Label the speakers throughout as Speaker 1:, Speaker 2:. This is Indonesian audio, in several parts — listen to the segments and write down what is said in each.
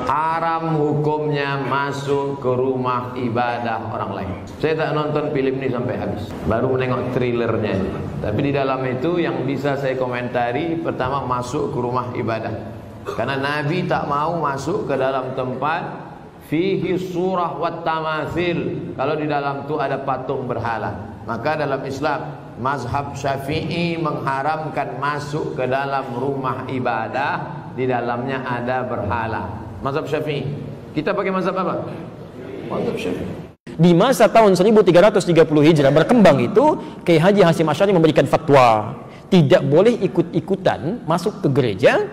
Speaker 1: haram hukumnya masuk ke rumah ibadah orang lain. Saya tak nonton film ini sampai habis, baru menengok trailernya. Tapi di dalam itu yang bisa saya komentari, pertama masuk ke rumah ibadah. Karena Nabi tak mau masuk ke dalam tempat fihi surah wat tamathil, kalau di dalam itu ada patung berhala. Maka dalam Islam mazhab Syafi'i mengharamkan masuk ke dalam rumah ibadah di dalamnya ada berhala. Mazhab Syafi'i. Kita pakai mazhab apa? Mazhab Syafi'i.
Speaker 2: Di masa tahun 1330 Hijrah berkembang itu, Kiai Haji Hasyim Asy'ari memberikan fatwa tidak boleh ikut-ikutan masuk ke gereja.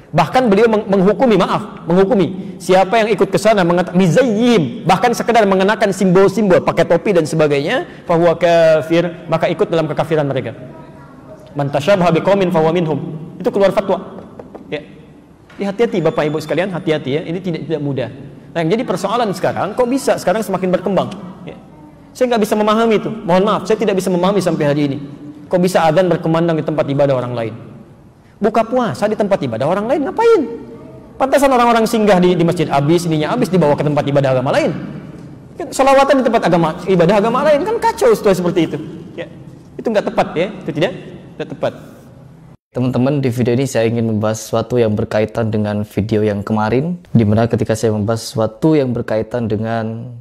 Speaker 2: Bahkan beliau menghukumi siapa yang ikut ke sana mizayyim, bahkan sekedar mengenakan simbol-simbol, pakai topi dan sebagainya, fahuwa kafir, maka ikut dalam kekafiran mereka. Man tasyabaha biqaumin fahuwa minhum. Itu keluar fatwa. Ya. Hati-hati Bapak Ibu sekalian, hati-hati ya. Ini tidak mudah. Nah, yang jadi persoalan sekarang, kok bisa sekarang semakin berkembang? Ya. Saya nggak bisa memahami itu. Mohon maaf, saya tidak bisa memahami sampai hari ini. Kok bisa adzan berkumandang di tempat ibadah orang lain? Buka puasa di tempat ibadah orang lain ngapain? Pantasan orang-orang singgah di masjid habis, ininya habis dibawa ke tempat ibadah agama lain. Kan sholawatan di tempat ibadah agama lain kan kacau situasi seperti itu. Ya. Itu nggak tepat ya, itu tidak tepat.
Speaker 3: Teman-teman, di video ini saya ingin membahas sesuatu yang berkaitan dengan video yang kemarin, di mana ketika saya membahas sesuatu yang berkaitan dengan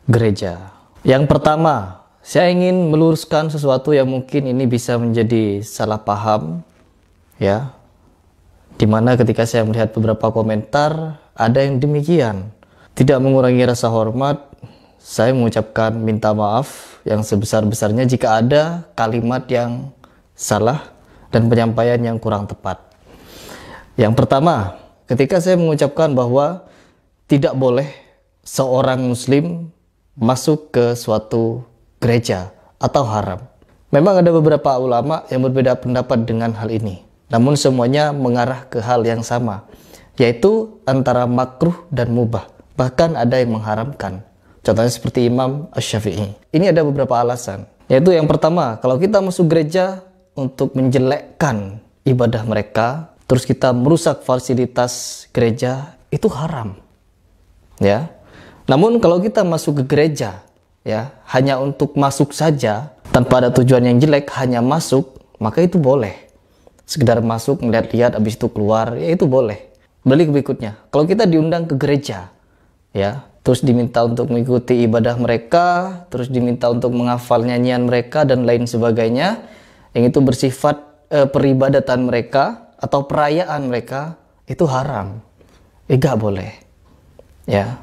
Speaker 3: gereja. Yang pertama, saya ingin meluruskan sesuatu yang mungkin ini bisa menjadi salah paham. Ya, dimana ketika saya melihat beberapa komentar ada yang demikian, tidak mengurangi rasa hormat, saya mengucapkan minta maaf yang sebesar-besarnya jika ada kalimat yang salah dan penyampaian yang kurang tepat. Yang pertama, ketika saya mengucapkan bahwa tidak boleh seorang muslim masuk ke suatu gereja atau haram, memang ada beberapa ulama yang berbeda pendapat dengan hal ini. Namun semuanya mengarah ke hal yang sama, yaitu antara makruh dan mubah. Bahkan ada yang mengharamkan. Contohnya seperti Imam Asy-Syafi'i. Ini ada beberapa alasan. Yaitu yang pertama, kalau kita masuk gereja untuk menjelekkan ibadah mereka, terus kita merusak fasilitas gereja, itu haram. Ya. Namun kalau kita masuk ke gereja, ya, hanya untuk masuk saja, tanpa ada tujuan yang jelek, hanya masuk, maka itu boleh. Sekedar masuk, melihat-lihat, habis itu keluar, ya itu boleh. Balik berikutnya, kalau kita diundang ke gereja, ya, terus diminta untuk mengikuti ibadah mereka, terus diminta untuk menghafal nyanyian mereka dan lain sebagainya, yang itu bersifat peribadatan mereka atau perayaan mereka, itu haram. Nggak boleh. Ya,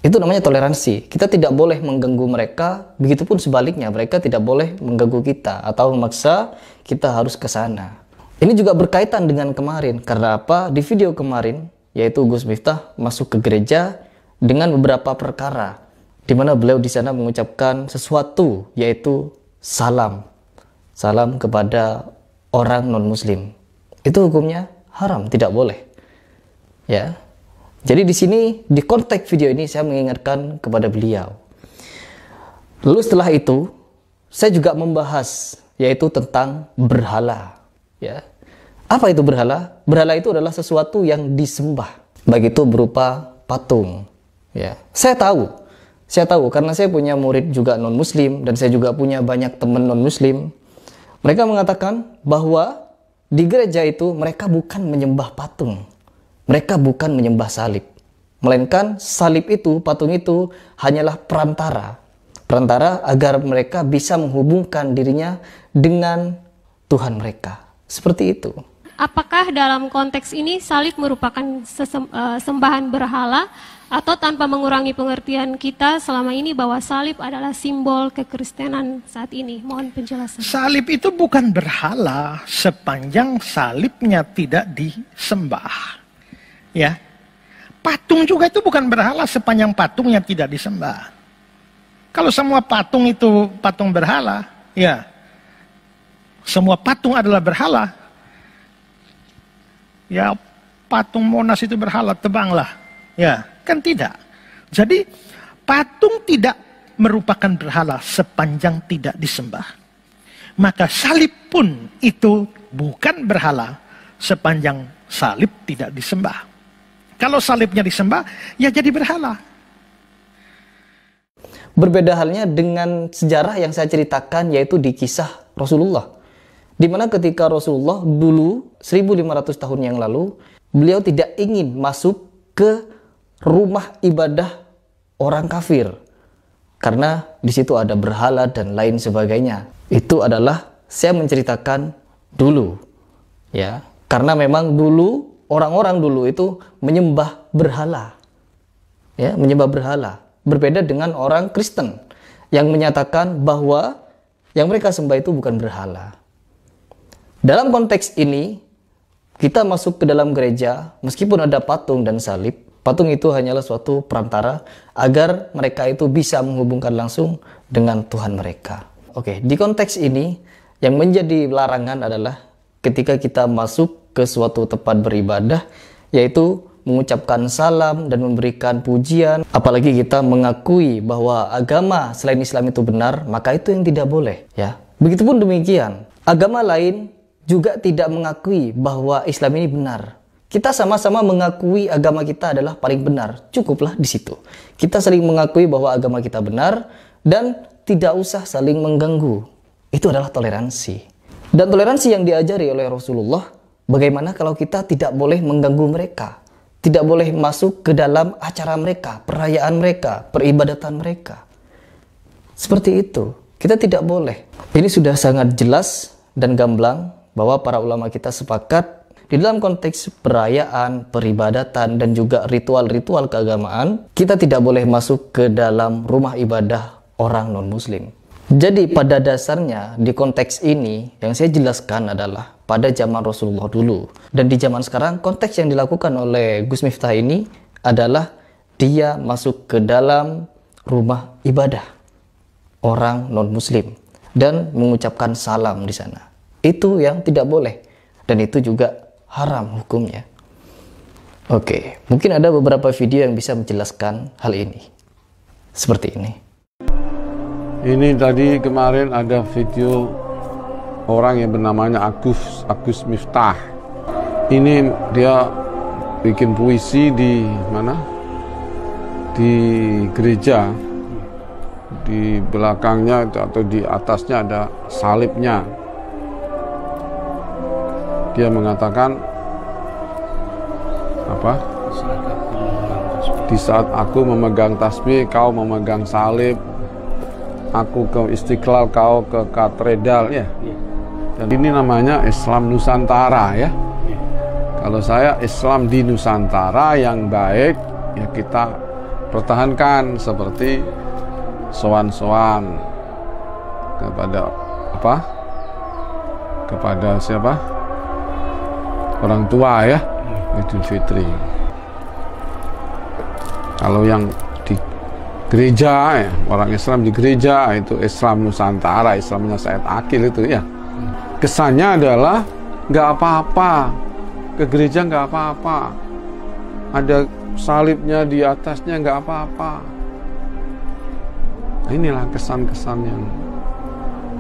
Speaker 3: itu namanya toleransi. Kita tidak boleh mengganggu mereka, begitupun sebaliknya, mereka tidak boleh mengganggu kita atau memaksa kita harus ke sana. Ini juga berkaitan dengan kemarin. Karena apa? Di video kemarin, yaitu Gus Miftah masuk ke gereja dengan beberapa perkara, di mana beliau di sana mengucapkan sesuatu, yaitu salam kepada orang non-muslim. Itu hukumnya haram, tidak boleh. Ya. Jadi di sini, di konteks video ini saya mengingatkan kepada beliau. Lalu setelah itu, saya juga membahas, yaitu tentang berhala. Ya. Apa itu berhala? Berhala itu adalah sesuatu yang disembah, baik itu berupa patung. Ya. Saya tahu karena saya punya murid juga non-muslim dan saya juga punya banyak teman non-muslim. Mereka mengatakan bahwa di gereja itu mereka bukan menyembah patung. Mereka bukan menyembah salib. Melainkan salib itu, patung itu hanyalah perantara agar mereka bisa menghubungkan dirinya dengan Tuhan mereka. Seperti itu.
Speaker 4: Apakah dalam konteks ini salib merupakan sembahan berhala atau tanpa mengurangi pengertian kita selama ini bahwa salib adalah simbol kekristenan saat ini? Mohon penjelasan.
Speaker 5: Salib itu bukan berhala sepanjang salibnya tidak disembah. Ya. Patung juga itu bukan berhala sepanjang patungnya tidak disembah. Kalau semua patung itu patung berhala, ya. Semua patung adalah berhala. Ya, patung Monas itu berhala, tebanglah. Ya, kan tidak. Jadi, patung tidak merupakan berhala sepanjang tidak disembah. Maka salib pun itu bukan berhala sepanjang salib tidak disembah. Kalau salibnya disembah, ya jadi berhala.
Speaker 3: Berbeda halnya dengan sejarah yang saya ceritakan, yaitu di kisah Rasulullah. Di mana ketika Rasulullah dulu 1500 tahun yang lalu, beliau tidak ingin masuk ke rumah ibadah orang kafir karena di situ ada berhala dan lain sebagainya. Itu adalah saya menceritakan dulu, ya. Karena memang dulu orang-orang dulu itu menyembah berhala, ya, menyembah berhala. Berbeda dengan orang Kristen yang menyatakan bahwa yang mereka sembah itu bukan berhala. Dalam konteks ini, kita masuk ke dalam gereja, meskipun ada patung dan salib, patung itu hanyalah suatu perantara agar mereka itu bisa menghubungkan langsung dengan Tuhan mereka. Oke, di konteks ini, yang menjadi larangan adalah ketika kita masuk ke suatu tempat beribadah, yaitu mengucapkan salam dan memberikan pujian. Apalagi kita mengakui bahwa agama selain Islam itu benar, maka itu yang tidak boleh, ya. Begitupun demikian, agama lain juga tidak mengakui bahwa Islam ini benar. Kita sama-sama mengakui agama kita adalah paling benar. Cukuplah di situ. Kita saling mengakui bahwa agama kita benar dan tidak usah saling mengganggu. Itu adalah toleransi. Dan toleransi yang diajari oleh Rasulullah, bagaimana kalau kita tidak boleh mengganggu mereka? Tidak boleh masuk ke dalam acara mereka, perayaan mereka, peribadatan mereka. Seperti itu. Kita tidak boleh. Ini sudah sangat jelas dan gamblang bahwa para ulama kita sepakat di dalam konteks perayaan, peribadatan, dan juga ritual-ritual keagamaan, kita tidak boleh masuk ke dalam rumah ibadah orang non-muslim. Jadi pada dasarnya di konteks ini yang saya jelaskan adalah pada zaman Rasulullah dulu. Dan di zaman sekarang konteks yang dilakukan oleh Gus Miftah ini adalah dia masuk ke dalam rumah ibadah orang non-muslim dan mengucapkan salam di sana. Itu yang tidak boleh, dan itu juga haram hukumnya. Oke, mungkin ada beberapa video yang bisa menjelaskan hal ini. Seperti ini.
Speaker 6: Ini tadi kemarin ada video orang yang bernamanya Agus Miftah. Ini dia bikin puisi di mana? Di gereja. Di belakangnya atau di atasnya ada salibnya. Dia mengatakan apa? Di saat aku memegang tasbih, kau memegang salib. Aku ke Istiqlal, kau ke katedral, ya. Dan ini namanya Islam Nusantara, ya. Kalau saya Islam di Nusantara yang baik, ya kita pertahankan seperti sowan-sowan kepada apa? Kepada siapa? Orang tua, ya, Idul Fitri. Kalau yang di gereja, ya, orang Islam di gereja itu Islam Nusantara, Islamnya Said Akil itu, ya. Kesannya adalah nggak apa-apa, ke gereja nggak apa-apa, ada salibnya di atasnya nggak apa-apa. Inilah kesan-kesan yang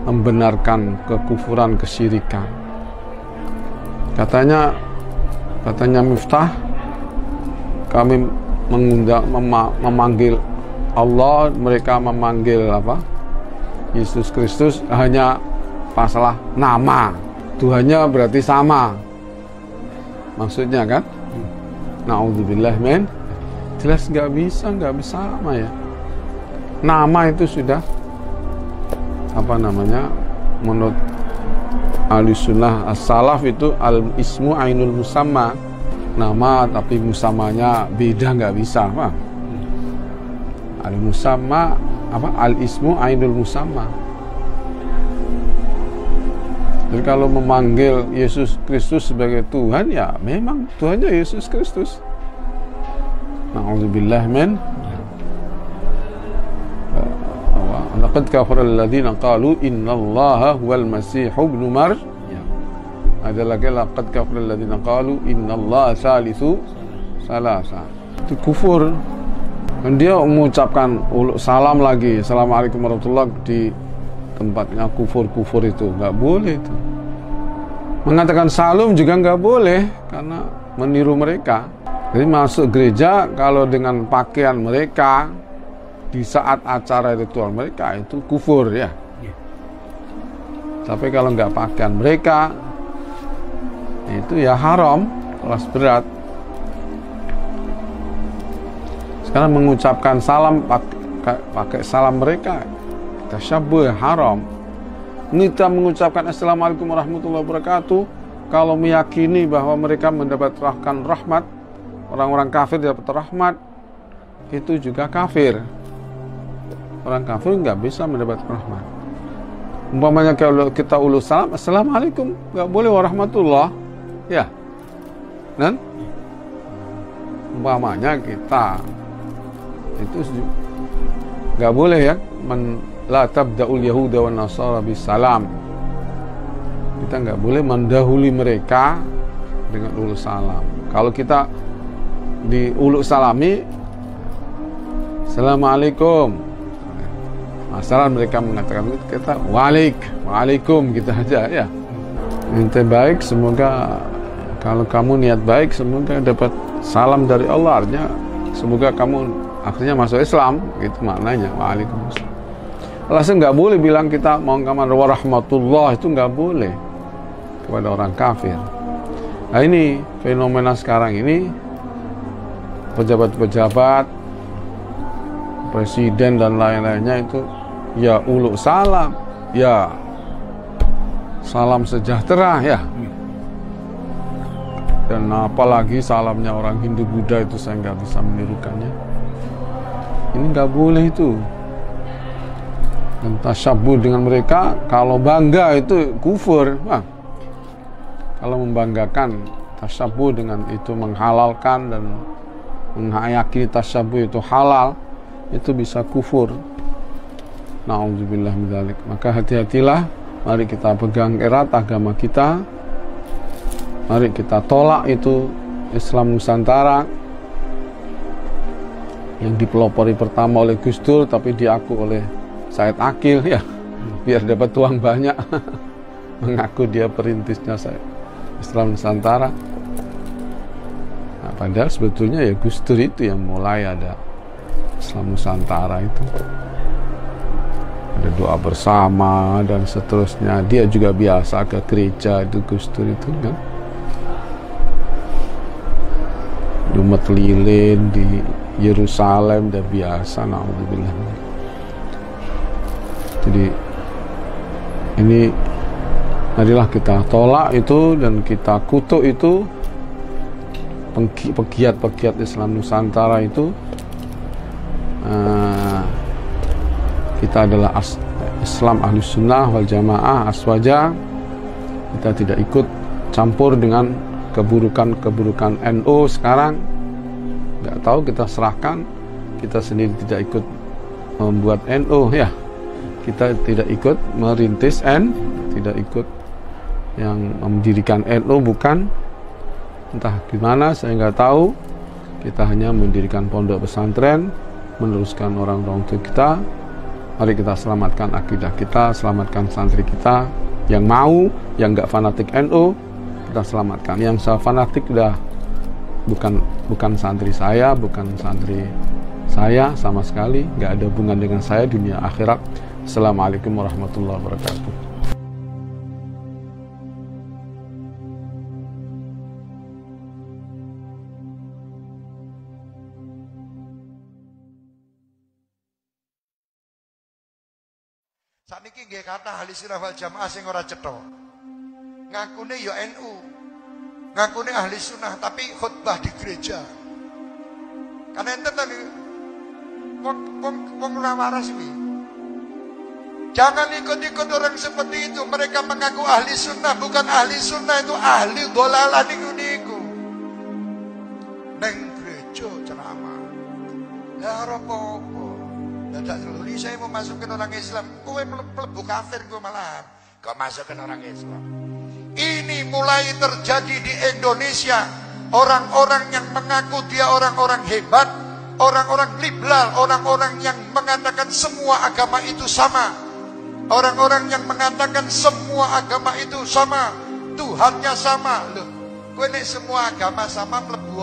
Speaker 6: membenarkan kekufuran, kesyirikan. Katanya Miftah, kami memanggil Allah, mereka memanggil apa? Yesus Kristus hanya masalah nama. Tuhannya berarti sama. Maksudnya kan? Na'udzubillah men. Jelas nggak bisa sama, ya. Nama itu sudah apa namanya? Menurut Ahlussunnah as-salaf itu al-ismu ainul musamma, nama tapi musamanya beda, nggak bisa, Pak. Al-musamma apa? Al-ismu ainul musamma. Jadi kalau memanggil Yesus Kristus sebagai Tuhan, ya memang Tuhannya Yesus Kristus. Na'udzubillah min. Laqad kafara alladziina qalu innallaha huwal masih ibnu Maryam. Ada lagi laqad kafara alladziina qalu innallaha salisu salasa. Itu kufur. Dan dia mengucapkan salam lagi, assalamualaikum warahmatullahi, di tempatnya kufur itu nggak boleh itu. Mengatakan salam juga nggak boleh karena meniru mereka. Jadi masuk gereja kalau dengan pakaian mereka di saat acara ritual mereka itu kufur ya. Tapi kalau nggak pakaian mereka itu ya haram, kelas berat. Sekarang mengucapkan salam pakai salam mereka, tasyabbuh haram. Kita mengucapkan assalamualaikum warahmatullahi wabarakatuh kalau meyakini bahwa mereka mendapatkan rahmat, orang-orang kafir dapat rahmat, itu juga kafir. Orang kafir nggak bisa mendapat rahmat. Umpamanya kalau kita ulus salam, assalamualaikum, nggak boleh warahmatullah, ya. Dan umpamanya kita itu nggak boleh ya, la tabda'ul yahuda wan nasara bisalam. Kita nggak boleh mendahului mereka dengan ulus salam. Kalau kita di ulus salami, assalamualaikum, masalah mereka mengatakan kita waalaikum kita aja ya. Minta baik, semoga kalau kamu niat baik, semoga dapat salam dari Allah, artinya semoga kamu akhirnya masuk Islam, gitu maknanya. Waalaikumsalam. Langsung nggak boleh bilang kita mau kamar warahmatullah, itu nggak boleh kepada orang kafir. Nah ini fenomena sekarang ini, pejabat-pejabat, presiden dan lain-lainnya itu ya uluk salam, ya salam sejahtera ya. Dan apalagi salamnya orang Hindu Buddha itu saya nggak bisa menirukannya. Ini nggak boleh itu. Dan tasyabbuh dengan mereka, kalau bangga itu kufur. Wah, kalau membanggakan tasyabbuh dengan itu, menghalalkan dan meyakini tasyabbuh itu halal, itu bisa kufur. Na'udzubillah min dzalik. Maka hati-hatilah, mari kita pegang erat agama kita. Mari kita tolak itu Islam Nusantara yang dipelopori pertama oleh Gus Dur tapi diaku oleh Said Akil ya, biar dapat uang banyak. Mengaku dia perintisnya Islam Nusantara. Nah, padahal sebetulnya ya Gus Dur itu yang mulai ada Islam Nusantara itu. Ada doa bersama dan seterusnya. Dia juga biasa ke gereja itu, Gus Dur itu kan. Jumat lilin di Yerusalem udah biasa, naudzubillah. Jadi ini marilah kita tolak itu dan kita kutuk itu pegiat-pegiat Islam Nusantara itu. Kita adalah Islam Ahlus Sunnah wal Jamaah Aswaja. Kita tidak ikut campur dengan keburukan-keburukan NU sekarang. Nggak tahu, kita serahkan. Kita sendiri tidak ikut membuat NU ya. Kita tidak ikut merintis tidak ikut yang mendirikan NU, bukan. Entah gimana, saya nggak tahu. Kita hanya mendirikan pondok pesantren, meneruskan orang-orang tua kita. Mari kita selamatkan akidah kita, selamatkan santri kita yang mau, yang nggak fanatik NU, kita selamatkan. Yang saya fanatik udah bukan santri saya, bukan santri saya sama sekali, nggak ada hubungan dengan saya dunia akhirat. Assalamualaikum warahmatullahi wabarakatuh.
Speaker 7: Sakniki nggih kata ahli sunnah wal jamaah sing ora cetha. Ngakune ya NU. Ngakune ahli sunnah tapi khutbah di gereja. Karena enten tadi wong ora waras kuwi. Jangan ikut-ikut orang seperti itu. Mereka mengaku ahli sunnah, bukan ahli sunnah, itu ahli dolalah niku. Neng gereja ceramah. Lah apa-apa. Dadak luli saya mau masukin orang Islam. Kowe mlebu kafir kowe malah. Kok masukin orang Islam. Ini mulai terjadi di Indonesia. Orang-orang yang mengaku dia orang-orang hebat, orang-orang liberal, orang-orang yang mengatakan semua agama itu sama. Orang-orang yang mengatakan semua agama itu sama, Tuhannya sama. Loh, kowe nek semua agama sama mlebu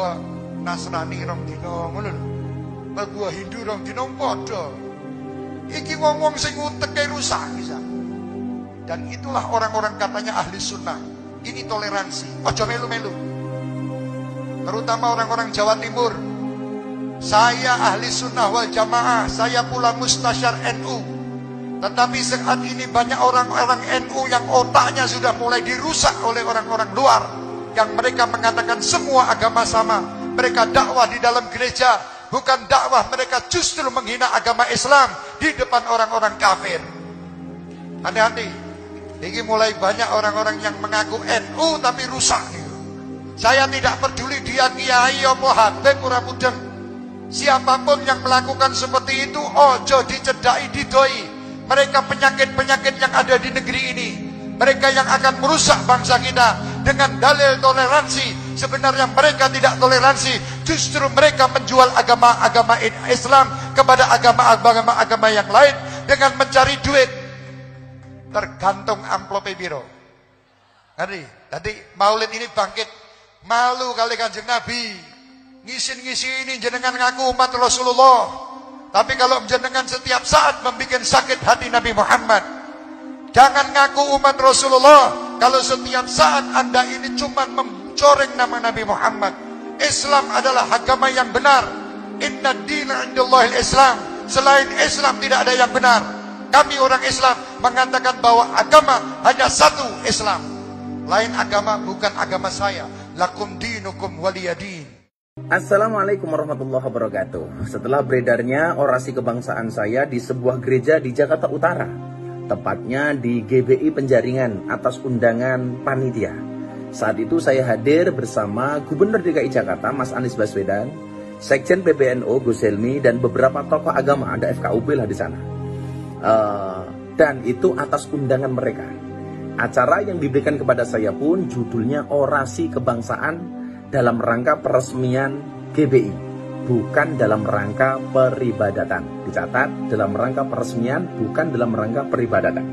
Speaker 7: Nasrani rong dino ngono lho. Gua Hindu rong dino padha. Iki wong-wong sing uteke rusak bisa. Dan itulah orang-orang katanya ahli sunnah. Ini toleransi. Ojo melu-melu. Terutama orang-orang Jawa Timur. Saya ahli sunnah wal jamaah. Saya pula mustasyar NU. Tetapi saat ini banyak orang-orang NU yang otaknya sudah mulai dirusak oleh orang-orang luar. Yang mereka mengatakan semua agama sama. Mereka dakwah di dalam gereja. Bukan dakwah, mereka justru menghina agama Islam di depan orang-orang kafir. Hati-hati. Ini mulai banyak orang-orang yang mengaku NU tapi rusak. Saya tidak peduli dia kiai apa habib ora mudeng. Siapapun yang melakukan seperti itu ojo dicedai didoi. Mereka penyakit-penyakit yang ada di negeri ini. Mereka yang akan merusak bangsa kita dengan dalil toleransi. Sebenarnya mereka tidak toleransi. Justru mereka menjual agama-agama Islam kepada agama-agama yang lain dengan mencari duit. Tergantung amplop biro. Tadi Maulid ini bangkit malu kali Kanjeng Nabi. Ngisin-ngisi ini jenengan ngaku umat Rasulullah. Tapi kalau jenengan setiap saat membuat sakit hati Nabi Muhammad. Jangan ngaku umat Rasulullah kalau setiap saat Anda ini cuma mencoreng nama Nabi Muhammad. Islam adalah agama yang benar. Inna dina indallahil Islam. Selain Islam tidak ada yang benar. Kami orang Islam mengatakan bahwa agama hanya satu, Islam. Lain agama bukan agama saya. Lakum dinukum waliyadin.
Speaker 8: Assalamualaikum warahmatullahi wabarakatuh. Setelah beredarnya orasi kebangsaan saya di sebuah gereja di Jakarta Utara, tepatnya di GBI Penjaringan atas undangan panitia. Saat itu saya hadir bersama Gubernur DKI Jakarta Mas Anies Baswedan, Sekjen PBNU Gus Helmi, dan beberapa tokoh agama, ada FKUP lah di sana. Dan itu atas undangan mereka. Acara yang diberikan kepada saya pun judulnya Orasi Kebangsaan dalam rangka peresmian GBI, bukan dalam rangka peribadatan. Dicatat, dalam rangka peresmian, bukan dalam rangka peribadatan.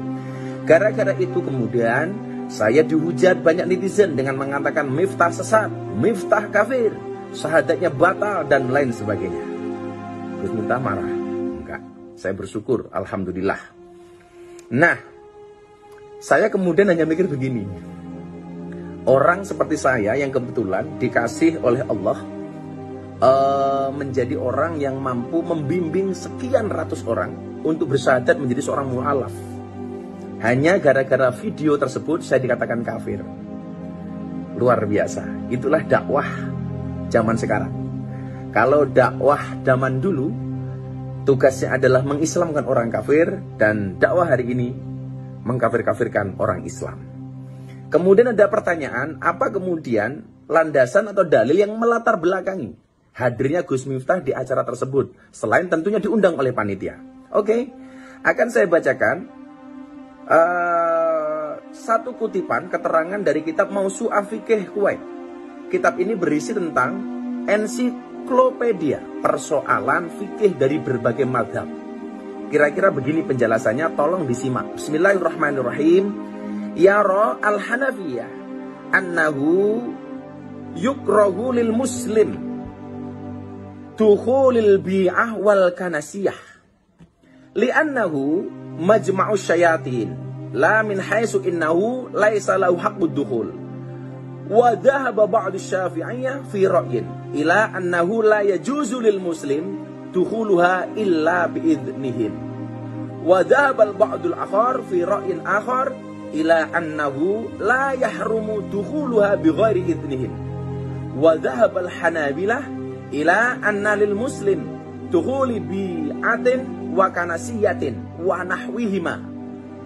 Speaker 8: Gara-gara itu kemudian saya dihujat banyak netizen dengan mengatakan Miftah sesat, Miftah kafir, syahadatnya batal, dan lain sebagainya. Gus Miftah marah? Enggak, saya bersyukur, alhamdulillah. Nah, saya kemudian hanya mikir begini. Orang seperti saya yang kebetulan dikasih oleh Allah menjadi orang yang mampu membimbing sekian ratus orang untuk bersyahadat menjadi seorang mu'alaf. Hanya gara-gara video tersebut saya dikatakan kafir. Luar biasa. Itulah dakwah zaman sekarang. Kalau dakwah zaman dulu tugasnya adalah mengislamkan orang kafir, dan dakwah hari ini mengkafir-kafirkan orang Islam. Kemudian ada pertanyaan, apa kemudian landasan atau dalil yang melatar belakangi hadirnya Gus Miftah di acara tersebut, selain tentunya diundang oleh panitia? Oke, akan saya bacakan satu kutipan keterangan dari kitab Mausu'ah Fiqih Kuwait. Kitab ini berisi tentang ensiklopedia persoalan fikih dari berbagai mazhab. Kira-kira begini penjelasannya, tolong disimak. Bismillahirrahmanirrahim. Yara al-Hanafiyah annahu yukrahu lil muslim dukhulil bi'ah wal kanasiyah li'annahu majma'u syayatin la min haisu innahu laisa lahu haqqud dukhul wa dhahaba ba'du syafi'iyah fi ra'yin ila annahu la yajuzu lil muslim dukhuluha illa bi'idhnihim wa dhahaba al-ba'du al-akhar fi ra'yin akhar ila annahu la yahrumu dukhuluha bighairi idnihim wa dhahaba al-hanabilah ila anna lil muslim dukhuli bi'atin wa kanasiyatin wa nahwihima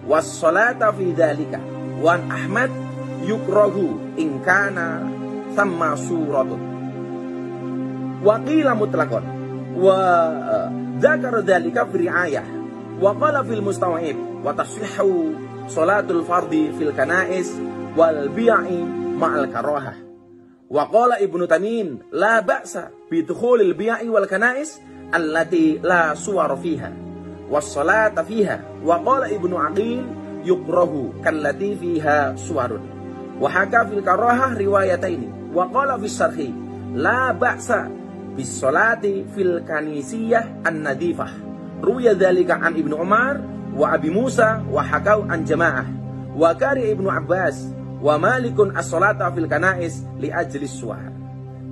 Speaker 8: was salata fi dhalika wa Ahmad yukrahu in kana thamma suratun wa qila mutlaqan wa dzakara dhalika fi ri'ayah wa qala fil mustaw'ib wa tasihhu salatul fardi fil kanais wal bi'i ma'al karahah. Wa qala Ibnu Tamin la ba'sa bi dukhulil bi'i wal kanais allati la suwar fiha was salata fiha. Wa qala Ibnu Aqil yukrahu kallati fiha suwarun. Wa haka fil karahah riwayataini. Wa qala fis sarhi la ba'sa bis sholati fil kanisiyah an-nadifah. Ruya dzalika an Ibnu Umar wa Abi Musa wa hakau an jamaah wa kari Ibnu Abbas wa Malikun as-sholata fil kanais li ajlis suar.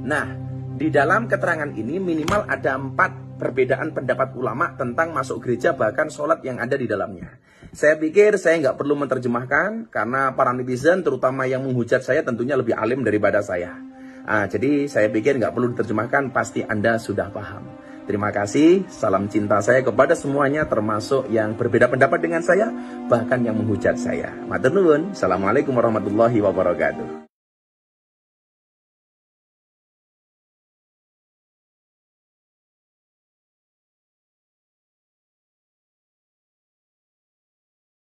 Speaker 8: Nah, di dalam keterangan ini minimal ada 4 perbedaan pendapat ulama tentang masuk gereja bahkan sholat yang ada di dalamnya. Saya pikir saya nggak perlu menerjemahkan karena para netizen terutama yang menghujat saya tentunya lebih alim daripada saya. Jadi saya pikir nggak perlu diterjemahkan, pasti Anda sudah paham. Terima kasih, salam cinta saya kepada semuanya termasuk yang berbeda pendapat dengan saya bahkan yang menghujat saya. Matur nuwun. Assalamualaikum warahmatullahi wabarakatuh.